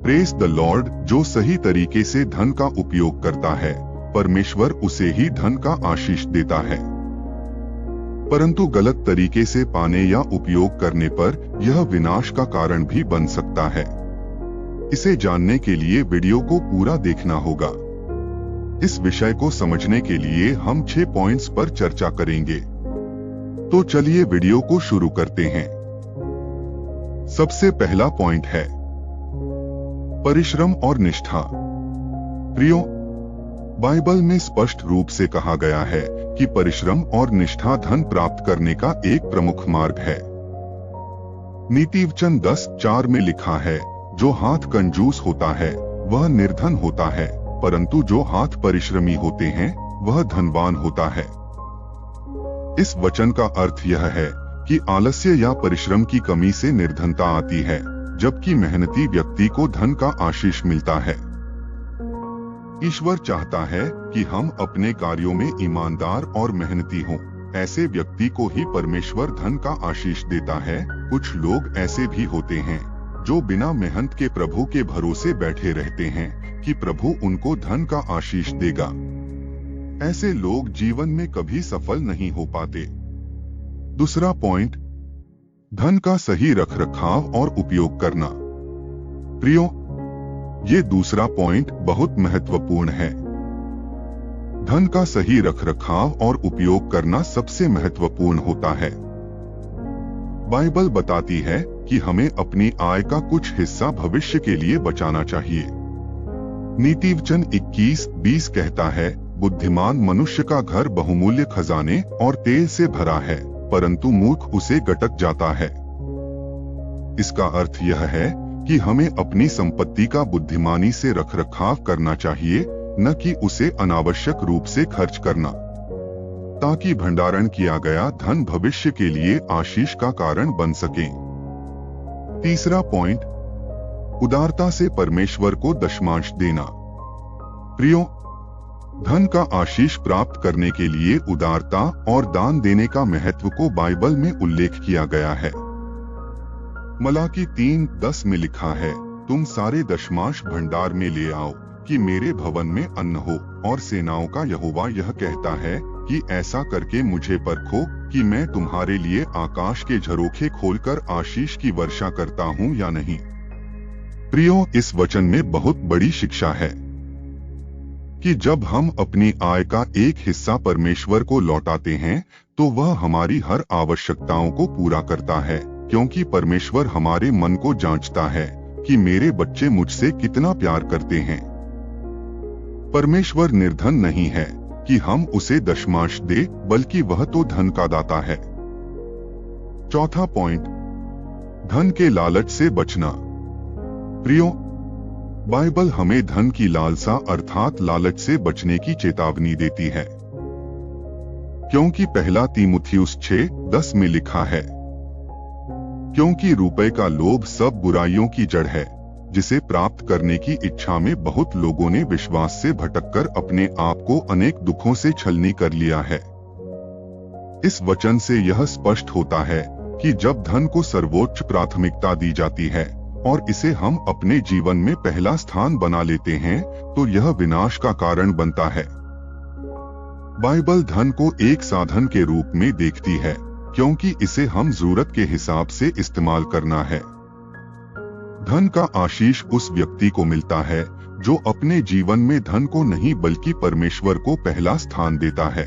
Praise the Lord. जो सही तरीके से धन का उपयोग करता है, परमेश्वर उसे ही धन का आशीष देता है। परंतु गलत तरीके से पाने या उपयोग करने पर यह विनाश का कारण भी बन सकता है। इसे जानने के लिए वीडियो को पूरा देखना होगा। इस विषय को समझने के लिए हम 6 पॉइंट्स पर चर्चा करेंगे। तो चलिए वीडियो को शुरू करते हैं। सबसे पहला पॉइंट है परिश्रम और निष्ठा। प्रियो, बाइबल में स्पष्ट रूप से कहा गया है कि परिश्रम और निष्ठा धन प्राप्त करने का एक प्रमुख मार्ग है। नीतिवचन 10:4 में लिखा है, जो हाथ कंजूस होता है वह निर्धन होता है, परंतु जो हाथ परिश्रमी होते हैं वह धनवान होता है। इस वचन का अर्थ यह है कि आलस्य या परिश्रम की कमी से निर्धनता आती है, जबकि मेहनती व्यक्ति को धन का आशीष मिलता है। ईश्वर चाहता है कि हम अपने कार्यों में ईमानदार और मेहनती हों। ऐसे व्यक्ति को ही परमेश्वर धन का आशीष देता है। कुछ लोग ऐसे भी होते हैं जो बिना मेहनत के प्रभु के भरोसे बैठे रहते हैं कि प्रभु उनको धन का आशीष देगा। ऐसे लोग जीवन में कभी सफल नहीं हो पाते। दूसरा पॉइंट, धन का सही रखरखाव और उपयोग करना। प्रियो, ये दूसरा पॉइंट बहुत महत्वपूर्ण है। धन का सही रखरखाव और उपयोग करना सबसे महत्वपूर्ण होता है। बाइबल बताती है कि हमें अपनी आय का कुछ हिस्सा भविष्य के लिए बचाना चाहिए। नीतिवचन 21:20 कहता है, बुद्धिमान मनुष्य का घर बहुमूल्य खजाने और तेल से भरा है, परंतु मूर्ख उसे गटक जाता है। इसका अर्थ यह है कि हमें अपनी संपत्ति का बुद्धिमानी से रखरखाव करना चाहिए, न कि उसे अनावश्यक रूप से खर्च करना, ताकि भंडारण किया गया धन भविष्य के लिए आशीष का कारण बन सके। तीसरा पॉइंट, उदारता से परमेश्वर को दशमांश देना। प्रियो, धन का आशीष प्राप्त करने के लिए उदारता और दान देने का महत्व को बाइबल में उल्लेख किया गया है। मलाकी 3:10 में लिखा है, तुम सारे दशमांश भंडार में ले आओ कि मेरे भवन में अन्न हो। और सेनाओं का यहोवा यह कहता है कि ऐसा करके मुझे परखो कि मैं तुम्हारे लिए आकाश के झरोखे खोलकर आशीष की वर्षा करता हूँ या नहीं। प्रियो, इस वचन में बहुत बड़ी शिक्षा है कि जब हम अपनी आय का एक हिस्सा परमेश्वर को लौटाते हैं तो वह हमारी हर आवश्यकताओं को पूरा करता है, क्योंकि परमेश्वर हमारे मन को जांचता है कि मेरे बच्चे मुझसे कितना प्यार करते हैं। परमेश्वर निर्धन नहीं है कि हम उसे दशमांश दे, बल्कि वह तो धन का दाता है। चौथा पॉइंट, धन के लालच से बचना। प्रियो, बाइबल हमें धन की लालसा अर्थात लालच से बचने की चेतावनी देती है, क्योंकि पहला तीमुथियुस 6:10 में लिखा है, क्योंकि रुपए का लोभ सब बुराइयों की जड़ है, जिसे प्राप्त करने की इच्छा में बहुत लोगों ने विश्वास से भटककर अपने आप को अनेक दुखों से छलनी कर लिया है। इस वचन से यह स्पष्ट होता है कि जब धन को सर्वोच्च प्राथमिकता दी जाती है और इसे हम अपने जीवन में पहला स्थान बना लेते हैं, तो यह विनाश का कारण बनता है। बाइबल धन को एक साधन के रूप में देखती है, क्योंकि इसे हम जरूरत के हिसाब से इस्तेमाल करना है। धन का आशीष उस व्यक्ति को मिलता है जो अपने जीवन में धन को नहीं बल्कि परमेश्वर को पहला स्थान देता है।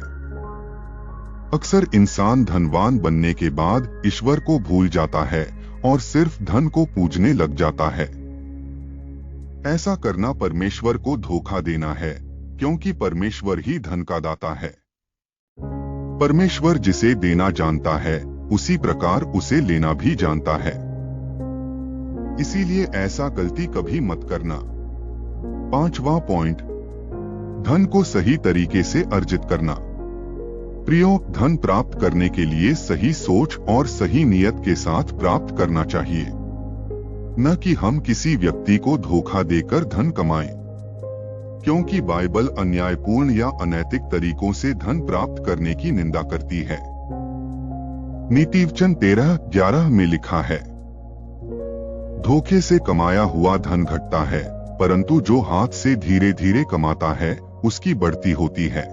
अक्सर इंसान धनवान बनने के बाद ईश्वर को भूल जाता है और सिर्फ धन को पूजने लग जाता है। ऐसा करना परमेश्वर को धोखा देना है, क्योंकि परमेश्वर ही धन का दाता है। परमेश्वर जिसे देना जानता है, उसी प्रकार उसे लेना भी जानता है। इसीलिए ऐसा गलती कभी मत करना। पांचवा पॉइंट, धन को सही तरीके से अर्जित करना। प्रियो, धन प्राप्त करने के लिए सही सोच और सही नियत के साथ प्राप्त करना चाहिए, न कि हम किसी व्यक्ति को धोखा देकर धन कमाएं, क्योंकि बाइबल अन्यायपूर्ण या अनैतिक तरीकों से धन प्राप्त करने की निंदा करती है। नीतिवचन 13:11 में लिखा है, धोखे से कमाया हुआ धन घटता है, परंतु जो हाथ से धीरे धीरे कमाता है उसकी बढ़ती होती है।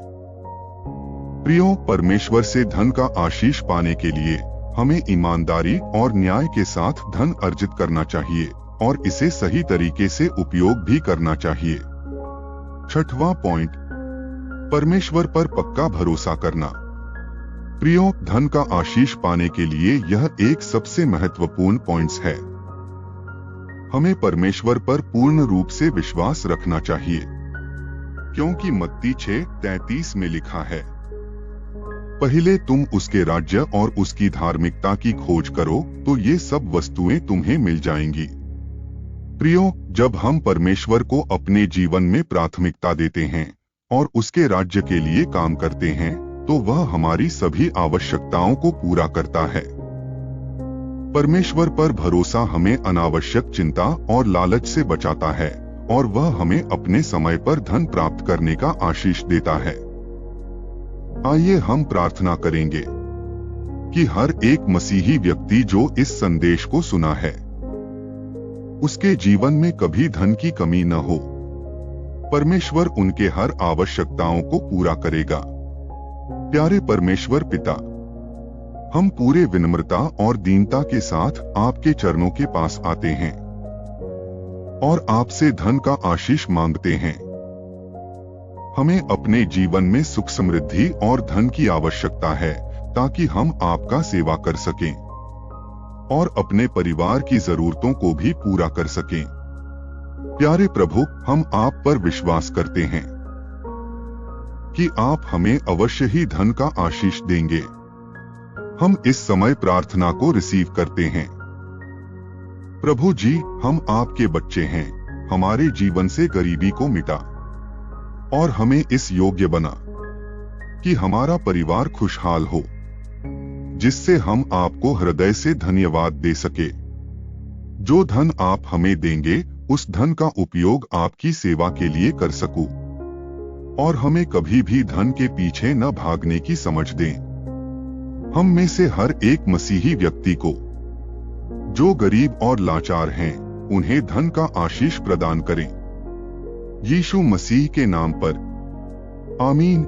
प्रियो, परमेश्वर से धन का आशीष पाने के लिए हमें ईमानदारी और न्याय के साथ धन अर्जित करना चाहिए और इसे सही तरीके से उपयोग भी करना चाहिए। छठवां पॉइंट, परमेश्वर पर पक्का भरोसा करना। प्रियो, धन का आशीष पाने के लिए यह एक सबसे महत्वपूर्ण पॉइंट्स है। हमें परमेश्वर पर पूर्ण रूप से विश्वास रखना चाहिए, क्योंकि मत्ती 6:33 में लिखा है, पहले तुम उसके राज्य और उसकी धार्मिकता की खोज करो तो ये सब वस्तुएं तुम्हें मिल जाएंगी। प्रियो, जब हम परमेश्वर को अपने जीवन में प्राथमिकता देते हैं और उसके राज्य के लिए काम करते हैं तो वह हमारी सभी आवश्यकताओं को पूरा करता है। परमेश्वर पर भरोसा हमें अनावश्यक चिंता और लालच से बचाता है और वह हमें अपने समय पर धन प्राप्त करने का आशीष देता है। आइए हम प्रार्थना करेंगे कि हर एक मसीही व्यक्ति जो इस संदेश को सुना है उसके जीवन में कभी धन की कमी न हो। परमेश्वर उनके हर आवश्यकताओं को पूरा करेगा। प्यारे परमेश्वर पिता, हम पूरे विनम्रता और दीनता के साथ आपके चरणों के पास आते हैं और आपसे धन का आशीष मांगते हैं। हमें अपने जीवन में सुख समृद्धि और धन की आवश्यकता है ताकि हम आपका सेवा कर सकें और अपने परिवार की जरूरतों को भी पूरा कर सकें। प्यारे प्रभु, हम आप पर विश्वास करते हैं कि आप हमें अवश्य ही धन का आशीष देंगे। हम इस समय प्रार्थना को रिसीव करते हैं। प्रभु जी, हम आपके बच्चे हैं। हमारे जीवन से गरीबी को मिटा और हमें इस योग्य बना कि हमारा परिवार खुशहाल हो, जिससे हम आपको हृदय से धन्यवाद दे सके। जो धन आप हमें देंगे उस धन का उपयोग आपकी सेवा के लिए कर सकूं और हमें कभी भी धन के पीछे न भागने की समझ दें। हम में से हर एक मसीही व्यक्ति को जो गरीब और लाचार हैं उन्हें धन का आशीष प्रदान करें। यीशु मसीह के नाम पर आमीन।